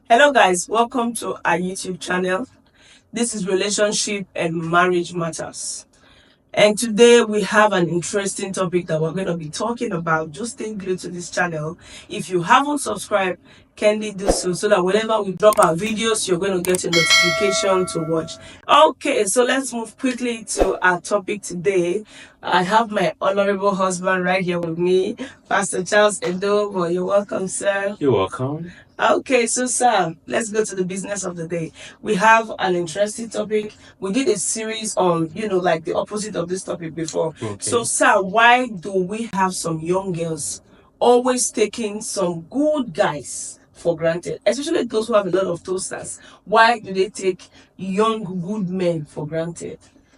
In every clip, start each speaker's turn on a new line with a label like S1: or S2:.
S1: Hello, guys. Welcome to our YouTube channel. This is Relationship and Marriage Matters. And today we have an interesting topic that we're going to be talking about. Just stay glued to this channel. If you haven't subscribed, kindly do so that whenever we drop our videos, you're going to get a notification to watch. Okay, so let's move quickly to our topic today. I have my honorable husband right here with me, Pastor Charles Edobo. You're welcome, sir.
S2: You're welcome.
S1: Okay, so sir, let's go to the business of the day. We have an interesting topic. We did a series on, like the opposite of this topic before.
S2: Okay.
S1: So, sir, why do we have some young girls always taking some good guys for granted, especially those who have a lot of toasters? Why do they take young, good men for granted?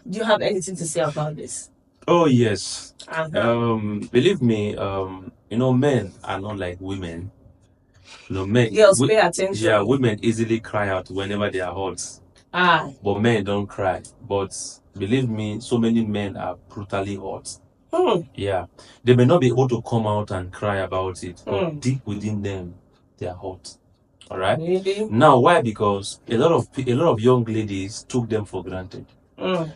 S1: Do you have anything to say about this?
S2: Oh yes.
S1: Uh-huh.
S2: Believe me, men are not like women. Men.
S1: Girls, pay attention.
S2: Yeah, women easily cry out whenever they are hot. But men don't cry. But believe me, so many men are brutally hot. Yeah, they may not be able to come out and cry about it, but deep within them, they are hot. All right.
S1: Really?
S2: Now, why? Because a lot of young ladies took them for granted.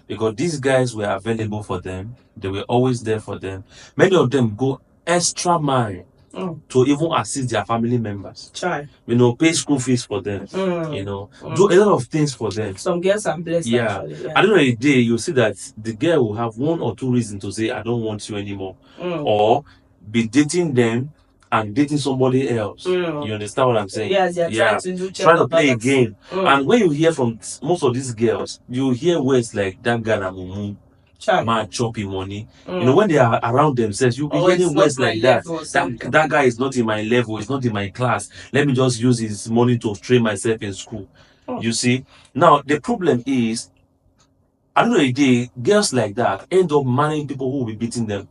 S2: Because these guys were available for them, they were always there for them. Many of them go extra mile to even assist their family members.
S1: Try.
S2: Pay school fees for them. Do a lot of things for them.
S1: Some girls are blessed.
S2: Yeah.
S1: Actually,
S2: At the end of the day, you see that the girl will have one or two reasons to say, I don't want you anymore. Or be dating them and dating somebody else. You understand what I'm saying?
S1: Yes, trying to
S2: play a game. And when you hear from most of these girls, you hear words like that guy Mumu, man chopping money. When they are around themselves, you be hearing words like that. That guy is not in my level, it's not in my class. Let me just use his money to train myself in school. You see? Now the problem is, at the end of the day, girls like that end up marrying people who will be beating them,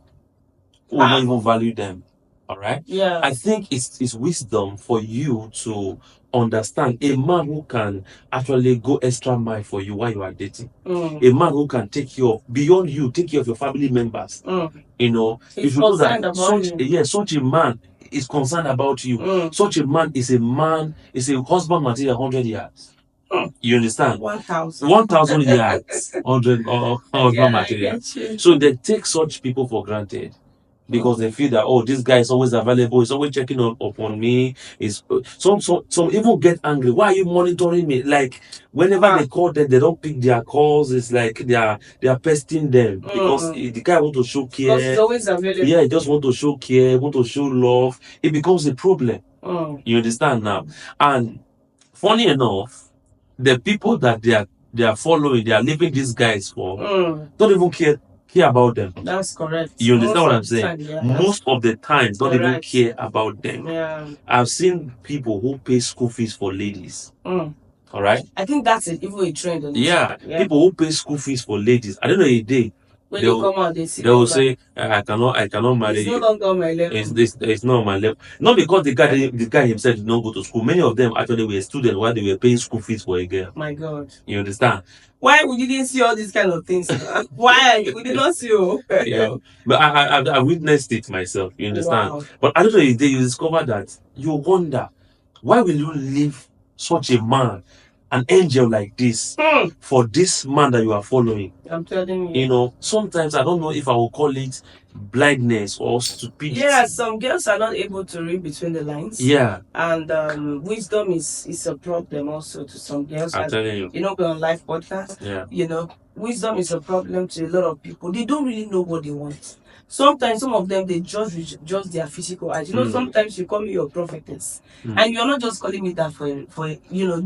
S2: who will not even value them. All right.
S1: Yeah.
S2: I think it's wisdom for you to understand a man who can actually go extra mile for you while you are dating. A man who can take care of beyond you, take care of your family members. You should know that such a man is concerned about you. Such a man is a husband material 100 years. You understand? 1,000 years, 100 husband material. So they take such people for granted. Because they feel that, this guy is always available, he's always checking upon me. Some even get angry. Why are you monitoring me? Like whenever they call them, they don't pick their calls. It's like they are pesting them because the guy want to show care.
S1: Because he's always available.
S2: Yeah, he just want to show care, want to show love. It becomes a problem. You understand now? And funny enough, the people that they are following, they are leaving these guys for, don't even care about them.
S1: That's correct.
S2: You understand what I'm saying? Most of the time, don't even care about them.
S1: Yeah.
S2: I've seen people who pay school fees for ladies. All right.
S1: I think that's even a trend.
S2: Yeah. People who pay school fees for ladies. At the end of the day,
S1: when they come out, they
S2: will say, I cannot marry you.
S1: It's no longer on my level.
S2: It's not on my level. Not because the guy himself did not go to school. Many of them actually were students while they were paying school fees for a girl.
S1: My God.
S2: You understand?
S1: Why we didn't see all these kind of things? Why we did not see you?
S2: Yeah, but I witnessed it myself. You understand?
S1: Wow.
S2: But at the end of the day, you discover that you wonder, why will you leave such a man, an angel like this, for this man that you are following?
S1: I'm telling you.
S2: Sometimes I don't know if I will call it blindness or stupidity.
S1: Yeah, some girls are not able to read between the lines.
S2: Yeah.
S1: And wisdom is a problem also to some girls.
S2: I'm telling you.
S1: We're on live podcast.
S2: Yeah.
S1: Wisdom is a problem to a lot of people. They don't really know what they want. Sometimes some of them, they judge their physical eyes. Sometimes you call me your prophetess, and you're not just calling me that for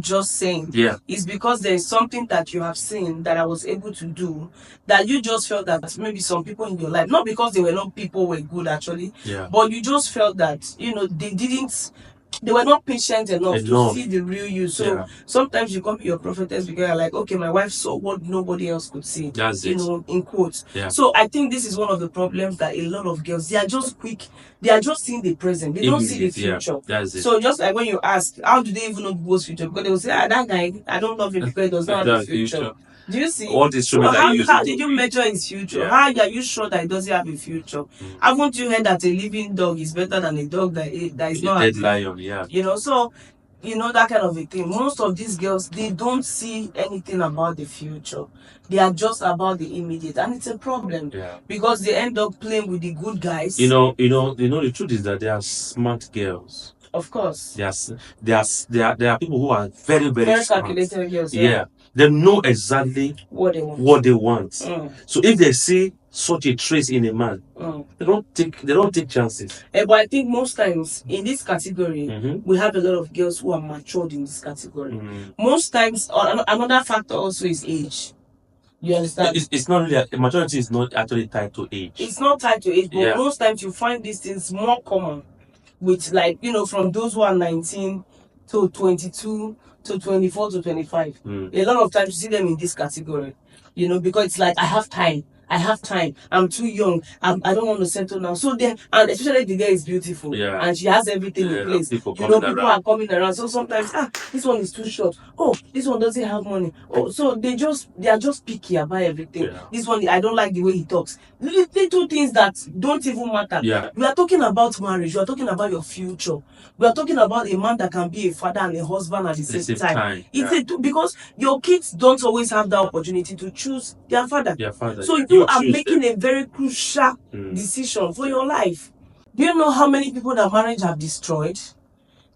S1: just saying.
S2: Yeah.
S1: It's because there is something that you have seen that I was able to do that you just felt that maybe some people in your life, not because they were not people were good actually, but you just felt that they were not patient enough to see the real you. So sometimes you come to your prophetess because you're like, okay, my wife saw what nobody else could see.
S2: That's it.
S1: In quotes.
S2: Yeah.
S1: So I think this is one of the problems that a lot of girls, they are just quick. They are just seeing the present. They don't see the future.
S2: Yeah. That's it.
S1: So just like when you ask, how do they even know people's future? Because they will say, that guy, I don't love him because he does not have a future. Do you see?
S2: What instrument are you using?
S1: How did you measure his future?
S2: Yeah.
S1: How are you sure that he doesn't have a future? Haven't you heard that a living dog is better than a dog that is not
S2: a dead lion? Yeah.
S1: So that kind of a thing. Most of these girls, they don't see anything about the future. They are just about the immediate, and it's a problem.
S2: Yeah.
S1: Because they end up playing with the good guys.
S2: The truth is that they are smart girls.
S1: Of course.
S2: There are people who are very, very,
S1: Very
S2: smart.
S1: calculated girls.
S2: Yeah. They know exactly
S1: what they want.
S2: So if they see such a trace in a man, they don't take chances.
S1: But I think most times in this category, we have a lot of girls who are matured in this category. Most times, another factor also is age. You understand?
S2: It's not really maturity is not actually tied to age.
S1: It's not tied to age, but most times you find these things more common with, like, from those who are 19 to 22 to 24 to 25. A lot of times you see them in this category, because it's like, I have time, I'm too young, I don't want to settle now. So then, and especially the girl is beautiful, and she has everything in place. People are coming around. So sometimes, this one is too short. Oh, this one doesn't have money. Oh, so they are just picky about everything. This one, I don't like the way he talks. Little things that don't even matter. We are talking about marriage. We are talking about your future. We are talking about a man that can be a father and a husband at the same time. Because your kids don't always have that opportunity to choose their father. So you are making a very crucial decision for your life. Do you know how many people that marriage have destroyed?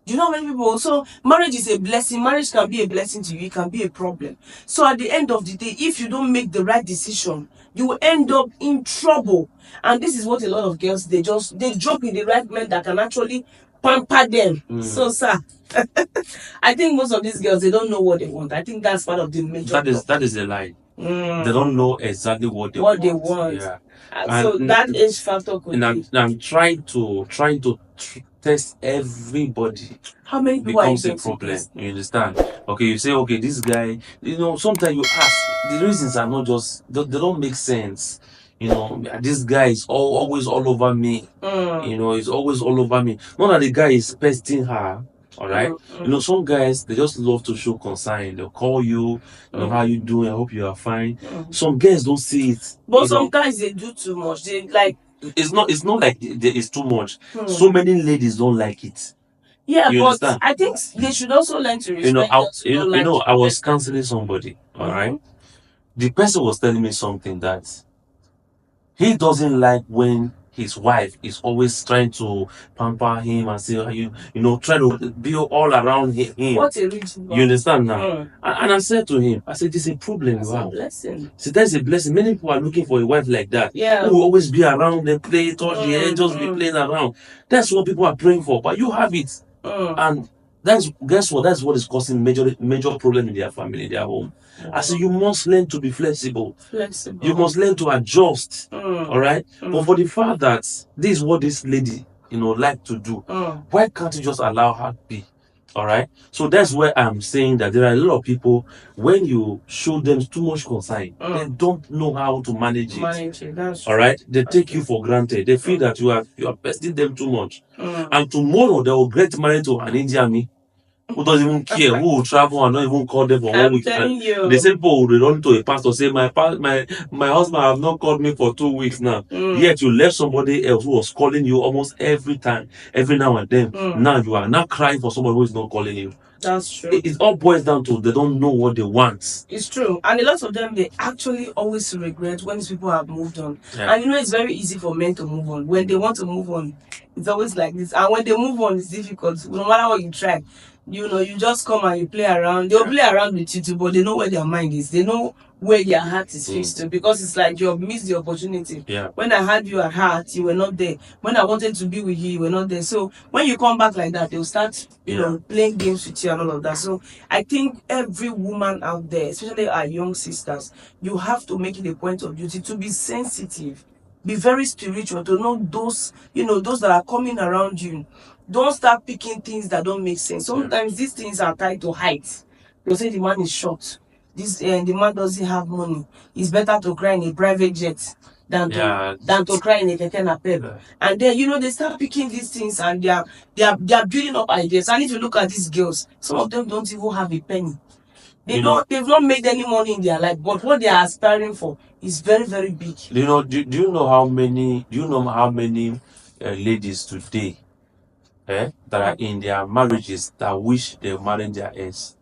S1: Do you know how many people? So marriage is a blessing. Marriage can be a blessing to you. It can be a problem. So at the end of the day, if you don't make the right decision, you will end up in trouble. And this is what a lot of girls, they drop in the right men that can actually pamper them. So, sir, I think most of these girls, they don't know what they want. I think that's part of the major.
S2: That is a lie. They don't know exactly what they want.
S1: Yeah. So that age factor could be.
S2: I'm trying to test everybody.
S1: How many people
S2: becomes a problem? You understand? Okay, you say, okay, this guy. Sometimes you ask. The reasons are not just. They don't make sense. This guy is always all over me. He's always all over me. Not that the guy is pesting her. All right. Some guys, they just love to show concern. They'll call you. How you doing? I hope you are fine. Some guys don't see it.
S1: But some guys, they do too much. They like.
S2: It's not like it's too much. So many ladies don't like it.
S1: Yeah, but understand? I think they should also learn to respect.
S2: I was counseling somebody. All right. The person was telling me something that he doesn't like when his wife is always trying to pamper him and say, try to be all around him.
S1: What a reason.
S2: You understand now? And I said to him, this is a problem.
S1: That's a blessing.
S2: See, that's a blessing. Many people are looking for a wife like that.
S1: Yeah.
S2: Who will always be around them, play, touch the hair, just be playing around. That's what people are praying for. But you have it. And guess what? That's what is causing major problem in their family, in their home. I say you must learn to be flexible. You must learn to adjust. All right. But for the fact that this is what this lady, like to do, why can't you just allow her to be? All right. So that's where I'm saying that there are a lot of people, when you show them too much concern, they don't know how to manage it.
S1: That's
S2: all right. They take you for granted. They feel that you are pesting them too much. And tomorrow they will get married to an Indian who doesn't even care, who will travel and not even call them for 1 week. The same people will run to a pastor, say, my husband have not called me for 2 weeks now. Yet you left somebody else who was calling you almost every time, every now and then. Now you are not crying for somebody who is not calling you.
S1: That's true.
S2: It all boils down to they don't know what they want.
S1: It's true. And a lot of them, they actually always regret when these people have moved on. Yeah. And it's very easy for men to move on. When they want to move on, it's always like this. And when they move on, it's difficult. No matter what you try, you just come and you play around. They'll play around with you too, but they know where their mind is. They know where their heart is fixed to, because it's like you have missed the opportunity.
S2: Yeah.
S1: When I had you at heart, you were not there. When I wanted to be with you, you were not there. So when you come back like that, they'll start, playing games with you and all of that. So I think every woman out there, especially our young sisters, you have to make it a point of duty to be sensitive, be very spiritual, to know those, those that are coming around you. Don't start picking things that don't make sense. Sometimes these things are tied to height. They'll say the man is short. The man doesn't have money. It's better to cry in a private jet than to cry in a keke napep. Yeah. And then they start picking these things, and they are building up ideas. And if you look at these girls, some of them don't even have a penny. They've not made any money in their life, but what they are aspiring for is very, very big.
S2: Do you know how many ladies today that are in their marriages that wish they married their ex.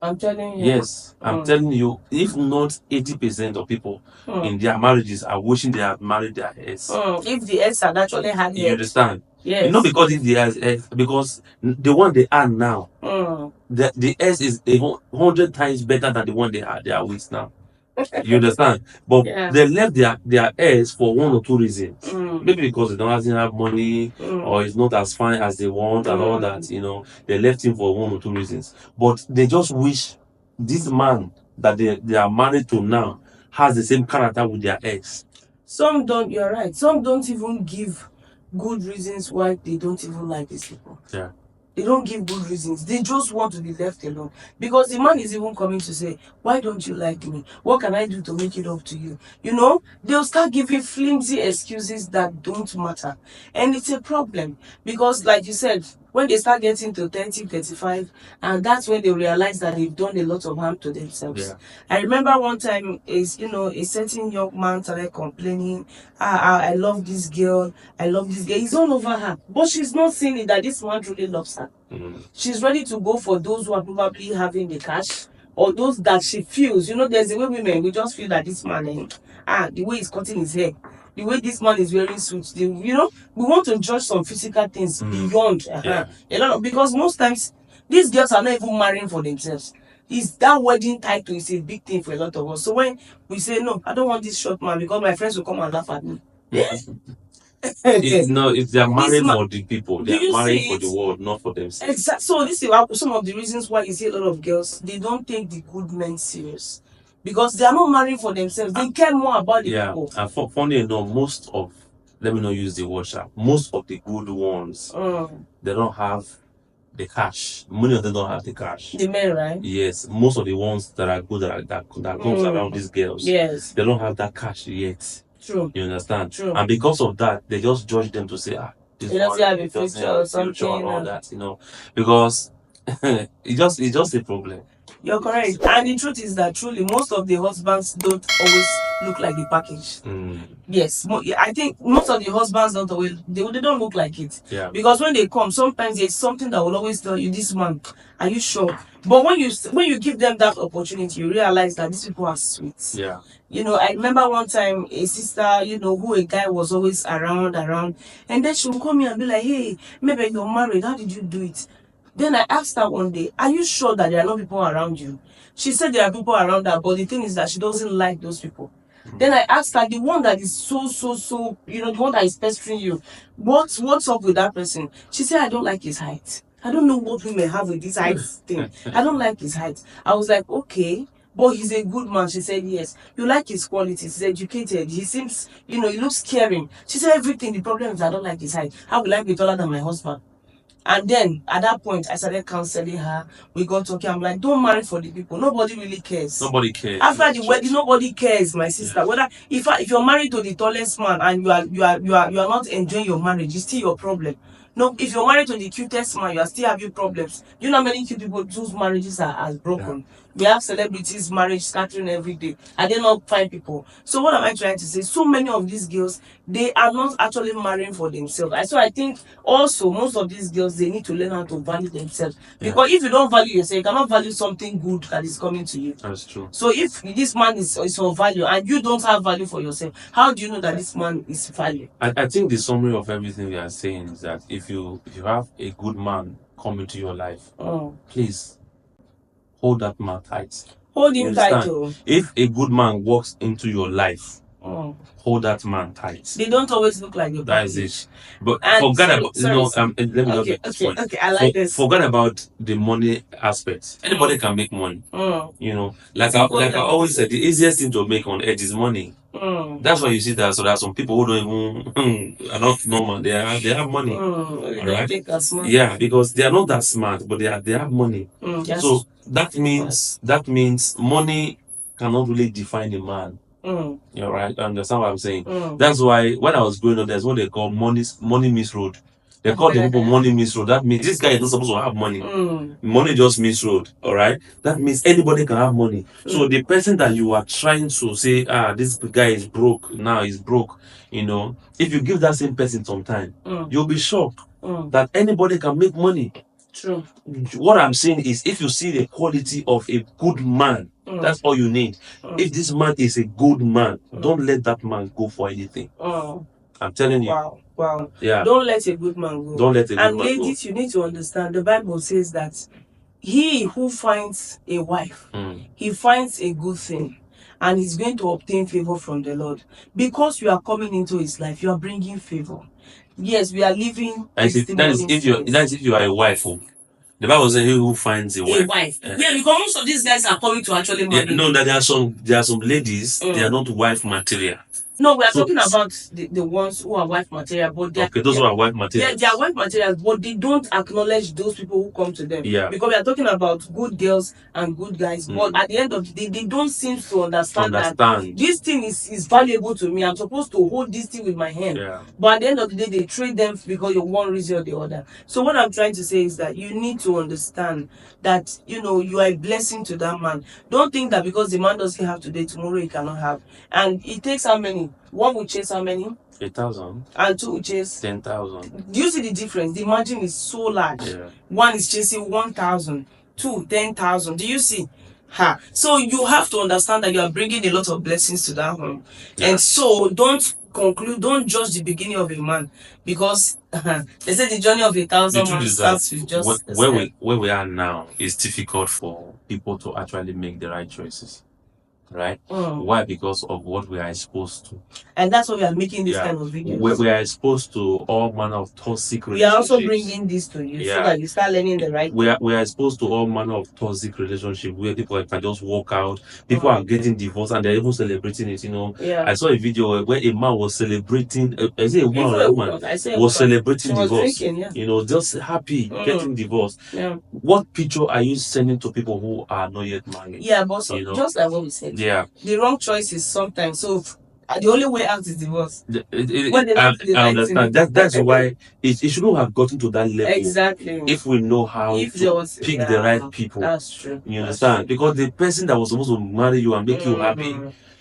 S1: I'm telling you.
S2: Yes, I'm telling you, if not 80% of people in their marriages are wishing they had married their ex.
S1: If the ex had actually had
S2: You
S1: it.
S2: understand?
S1: Yes.
S2: Not because if the ex, because the one they are now, the ex is 100 times better than the one they are with now. You understand? But they left their ex for one or two reasons. Maybe because they don't have money, or it's not as fine as they want, and all that. They left him for one or two reasons. But they just wish this man that they are married to now has the same character with their ex.
S1: Some don't. You're right. Some don't even give good reasons why they don't even like these people.
S2: Yeah.
S1: They don't give good reasons. They just want to be left alone. Because the man is even coming to say, why don't you like me? What can I do to make it up to you? They'll start giving flimsy excuses that don't matter. And it's a problem. Because like you said, when they start getting to 30, 35, and that's when they realize that they've done a lot of harm to themselves.
S2: Yeah.
S1: I remember one time, a certain young man started complaining, I love this girl, I love this girl. He's all over her. But she's not seeing it that this man truly loves her. She's ready to go for those who are probably having the cash, or those that she feels, there's the way women, we just feel that this man, the way he's cutting his hair, the way this man is wearing suits, we want to judge some physical things beyond a lot of, because most times these girls are not even marrying for themselves. It's that wedding title is a big thing for a lot of us. So when we say no, I don't want this short man because my friends will come and laugh at me.
S2: It's they're married for the people. They're married for the world, not for themselves.
S1: Exactly. So this is some of the reasons why you see a lot of girls, they don't take the good men serious. Because they are not marrying for themselves. They care more about the people.
S2: And funny enough, let me not use the word sharp, most of the good ones, they don't have the cash. Many of them don't have the cash.
S1: The men, right?
S2: Yes. Most of the ones that are good that comes around these girls,
S1: yes,
S2: they don't have that cash yet.
S1: True.
S2: You understand?
S1: True.
S2: And because of that, they just judge them to say,
S1: this doesn't have a future or something,
S2: and all that, because it's just a problem.
S1: You're correct. And the truth is that truly most of the husbands don't always look like the package. Yes. I think most of the husbands don't always, they don't look like it.
S2: Yeah.
S1: Because when they come, sometimes there's something that will always tell you, this man, are you sure? But when you give them that opportunity, you realize that these people are sweet.
S2: Yeah.
S1: I remember one time a sister, who a guy was always around, and then she would call me and be like, hey, maybe you're married, how did you do it? Then I asked her one day, are you sure that there are no people around you? She said there are people around her, but the thing is that she doesn't like those people. Then I asked her, the one that is so, the one that is pestering you, what's up with that person? She said, I don't like his height. I don't know what women have with this height thing. I don't like his height. I was like, okay, but he's a good man. She said, yes. You like his qualities. He's educated. He seems, he looks caring. She said, everything. The problem is I don't like his height. How will I be taller than my husband? And then at that point, I started counseling her. We got talking. I'm like, don't marry for the people. Nobody really cares.
S2: Nobody cares.
S1: After the wedding, nobody cares, my sister. Whether if you're married to the tallest man and you are not enjoying your marriage, it's still your problem. No, if you're married to the cutest man, you are still having problems. You know how many cute people whose marriages are broken. Yeah. We have celebrities' marriage scattering every day. And they not fine people. So what am I trying to say? So many of these girls, they are not actually marrying for themselves. So I think also most of these girls, they need to learn how to value themselves. Because if you don't value yourself, you cannot value something good that is coming to you.
S2: That's true.
S1: So if this man is of value and you don't have value for yourself, how do you know that this man is value?
S2: I think the summary of everything we are saying is that if you have a good man come into your life, please hold that man tight.
S1: Hold him tight.
S2: If a good man walks into your life, hold that man tight.
S1: They don't always look like you.
S2: That is it. But forget about let me not get this point.
S1: Okay, I like this.
S2: Forget about the money aspect. Anybody can make money. Like I always said, the easiest thing to make on earth is money. That's why you see that. So there are some people who don't even are not normal. They have money.
S1: Right?
S2: Yeah, because they are not that smart, but they have money. So that means money cannot really define a man. You're right. Understand what I'm saying? That's why when I was growing up, there's what they call money miss road. They call the people money miss road. That means this guy is not supposed to have money. Money just miss road. All right. That means anybody can have money. So the person that you are trying to say, this guy is broke now, he's broke. If you give that same person some time, you'll be shocked. that anybody can make money.
S1: True.
S2: What I'm saying is, if you see the quality of a good man, that's all you need. If this man is a good man, don't let that man go for anything. I'm telling you.
S1: Wow.
S2: Yeah.
S1: Don't let a good man go.
S2: Don't let a good man go.
S1: And ladies, you need to understand, the Bible says that he who finds a wife, he finds a good thing, and he's going to obtain favor from the Lord. Because you are coming into his life, you are bringing favor. Yes, we are living.
S2: That is if you are a wife. The Bible says, "He who finds a wife."
S1: Yeah, because most of these guys are coming to actually marry.
S2: Yeah, no, that there are some ladies, they are not wife material.
S1: No, we are talking about the ones who are wife material, but
S2: those who are wife material.
S1: Yeah, they are wife materials, but they don't acknowledge those people who come to them.
S2: Yeah.
S1: Because we are talking about good girls and good guys, but at the end of the day, they don't seem to understand that this thing is valuable to me. I'm supposed to hold this thing with my hand.
S2: Yeah.
S1: But at the end of the day, they trade them because of one reason or the other. So what I'm trying to say is that you need to understand that, you are a blessing to that man. Don't think that because the man doesn't have today, tomorrow he cannot have. And it takes how many? One will chase how many?
S2: 8,000.
S1: And two will chase
S2: 10,000.
S1: Do you see the difference? The margin is so large.
S2: Yeah.
S1: One is chasing 1,000, two 10,000. Do you see? So you have to understand that you are bringing a lot of blessings to that home. Yeah. And so don't judge the beginning of a man, because they say the journey of 1,000 man starts with just
S2: where we are now is difficult for people to actually make the right choices. Right? Why? Because of what we are exposed to.
S1: And that's why we are making this kind of videos.
S2: We are exposed to all manner of toxic relationships.
S1: We are also bringing this to you so that you start learning the right
S2: thing. We are exposed to all manner of toxic relationships where people can just walk out. People are getting divorced and they're even celebrating it,
S1: Yeah.
S2: I saw a video where a man was celebrating, was celebrating divorce. Drinking, just happy getting divorced.
S1: Yeah.
S2: What picture are you sending to people who are not yet married?
S1: Yeah, but just like what we said.
S2: Yeah.
S1: The wrong choice is sometimes. So the only way out is divorce.
S2: I understand. That's why it shouldn't have gotten to that level.
S1: Exactly.
S2: If we know how to pick the right people.
S1: That's true.
S2: You understand? Because the person that was supposed to marry you and make you happy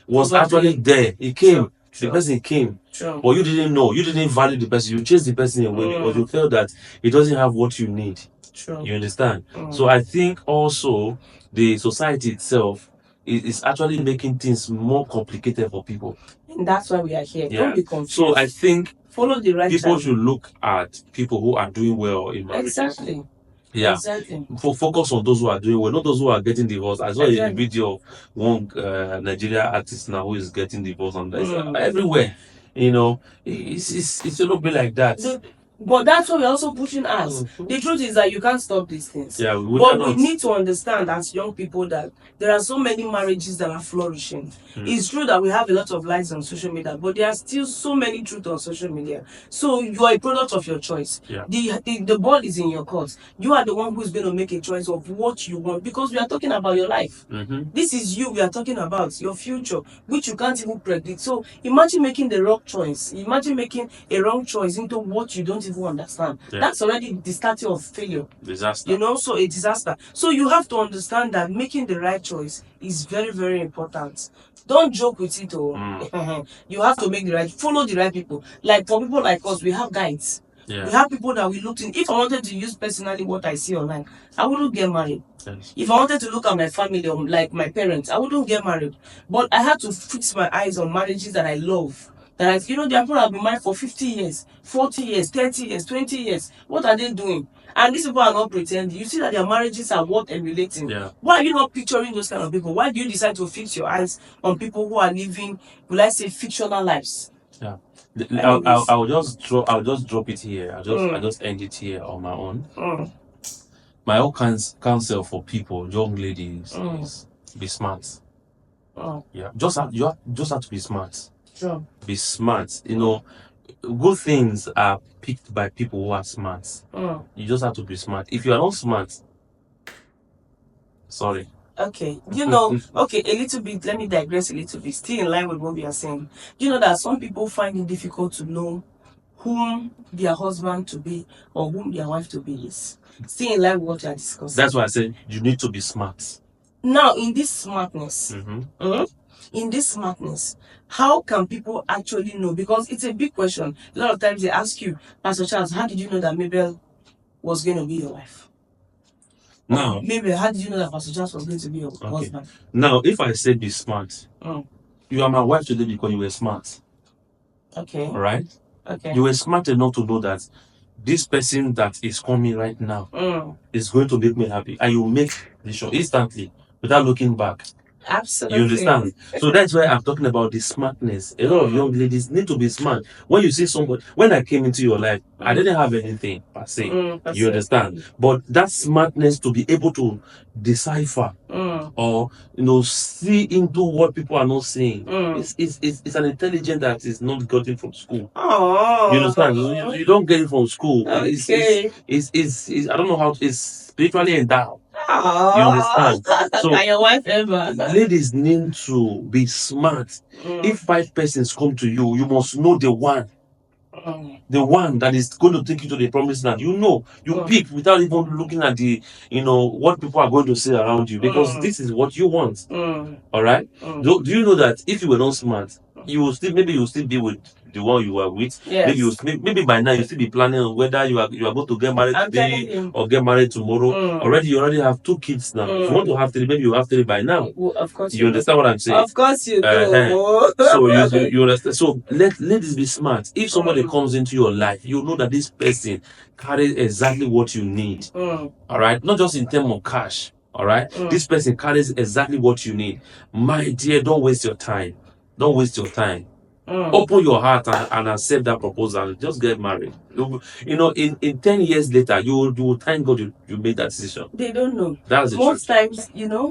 S2: was actually there. He came. The person came. But you didn't know. You didn't value the person. You chased the person away because you felt that he doesn't have what you need.
S1: True.
S2: You understand? So I think also the society itself is actually making things more complicated for people.
S1: And that's why we are here.
S2: Yeah.
S1: Don't be confused.
S2: So I think
S1: follow the right
S2: people should look at people who are doing well in marriage.
S1: Exactly.
S2: Yeah.
S1: Exactly.
S2: Focus on those who are doing well, not those who are getting divorced. I saw a video of one Nigerian artist now who is getting divorced, and everywhere. It's a little bit like that.
S1: But that's what we're also pushing us. The truth is that you can't stop these things.
S2: Yeah,
S1: we need to understand as young people that there are so many marriages that are flourishing. It's true that we have a lot of lies on social media, but there are still so many truths on social media. So you are a product of your choice.
S2: Yeah.
S1: The ball is in your court. You are the one who's going to make a choice of what you want, because we are talking about your life. This is you we are talking about, your future, which you can't even predict. So imagine making the wrong choice. Imagine making a wrong choice into what you don't even understand. That's already the starting of failure.
S2: Disaster.
S1: So a disaster. So you have to understand that making the right choice is very, very important. Don't joke with it. You have to make the right, follow the right people. Like for people like us, we have guides.
S2: Yeah.
S1: We have people that we looked in. If I wanted to use personally what I see online, I wouldn't get married.
S2: Yes.
S1: If I wanted to look at my family, like my parents, I wouldn't get married. But I had to fix my eyes on marriages that I love. There are people that have been married for 50 years, 40 years, 30 years, 20 years. What are they doing? And these people are not pretending. You see that their marriages are worth emulating.
S2: Yeah.
S1: Why are you not picturing those kind of people? Why do you decide to fix your eyes on people who are living, will I say, fictional lives?
S2: Yeah. I'll just drop it here. I'll just end it here on my own. My own counsel for people, young ladies, is be smart. Yeah. You just have to be smart.
S1: Sure.
S2: Be smart. Good things are picked by people who are smart. You just have to be smart. If you are not smart, sorry.
S1: Okay. Okay, a little bit, let me digress a little bit. Still in line with what we are saying. You know that some people find it difficult to know whom their husband to be or whom their wife to be is. Still in line with what we are discussing.
S2: That's why I said you need to be smart.
S1: Now, in this smartness, in this smartness, how can people actually know? Because it's a big question. A lot of times they ask you, Pastor Charles, how did you know that Mabel was going to be your wife?
S2: Now,
S1: Mabel, how did you know that Pastor Charles was going to be your husband?
S2: Now, if I say be smart, you are my wife today because you were smart.
S1: Okay.
S2: All right?
S1: Okay.
S2: You were smart enough to know that this person that is coming right now is going to make me happy. And you make decision instantly without looking back.
S1: Absolutely.
S2: You understand? So that's why I'm talking about the smartness. A lot of young ladies need to be smart. When you see somebody, when I came into your life, I didn't have anything per se. You understand? But that smartness to be able to decipher or see into what people are not saying. It's an intelligence that is not gotten from school.
S1: Oh,
S2: you understand? You don't get it from school.
S1: Okay.
S2: It's I don't know how it's spiritually endowed.
S1: Oh,
S2: You understand? So
S1: can your wife ever?
S2: ladies need to be smart. If 5 persons come to you, you must know the one that is going to take you to the promised land. You pick without even looking at the what people are going to say around you, because this is what you want. All right. Do you know that if you were not smart, you will still be with the one you are with?
S1: Yes.
S2: Maybe by now you still be planning on whether you are going to get married today or get married tomorrow. You already have 2 kids now. If you want to have 3, maybe you have 3 by now.
S1: Well, of course
S2: You understand what I'm saying?
S1: Of course you do.
S2: So you understand. So let this be smart. If somebody comes into your life, you know that this person carries exactly what you need. All right, not just in terms of cash. All right, this person carries exactly what you need. My dear, don't waste your time. Don't waste your time. Open your heart and accept that proposal. Just get married. In 10 years later, you will thank God you made that decision.
S1: They don't know.
S2: That's the
S1: Most
S2: truth.
S1: times,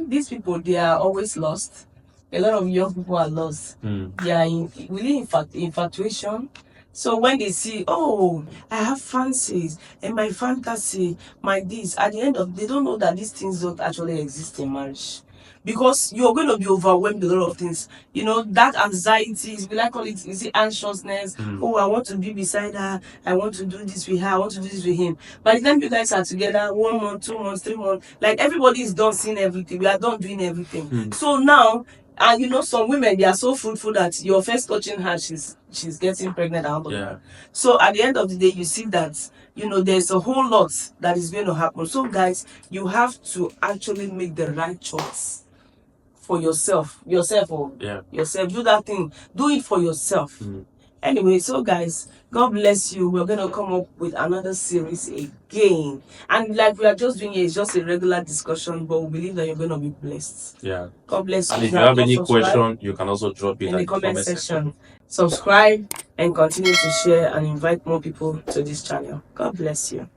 S1: these people, they are always lost. A lot of young people are lost. They are within infatuation. So when they see, oh, I have fancies and my fantasy, my this, at the end of, they don't know that these things don't actually exist in marriage. Because you're going to be overwhelmed with a lot of things. That anxiety, we like call it, is it anxiousness? Oh, I want to be beside her. I want to do this with her. I want to do this with him. By the time you guys are together, 1 month, 2 months, 3 months, like everybody is done seeing everything. We are done doing everything. So now, and some women, they are so fruitful that your first touching her, she's getting pregnant out of her. So at the end of the day, you see that there's a whole lot that is going to happen. So guys, you have to actually make the right choice for yourself. Do that thing. Do it for yourself. Anyway, so guys, God bless you. We're going to come up with another series again. And like we are just doing here, it's just a regular discussion, but we believe that you're going to be blessed.
S2: Yeah.
S1: God bless you.
S2: And if you have any question, you can also drop it
S1: in the comment section. Subscribe and continue to share and invite more people to this channel. God bless you.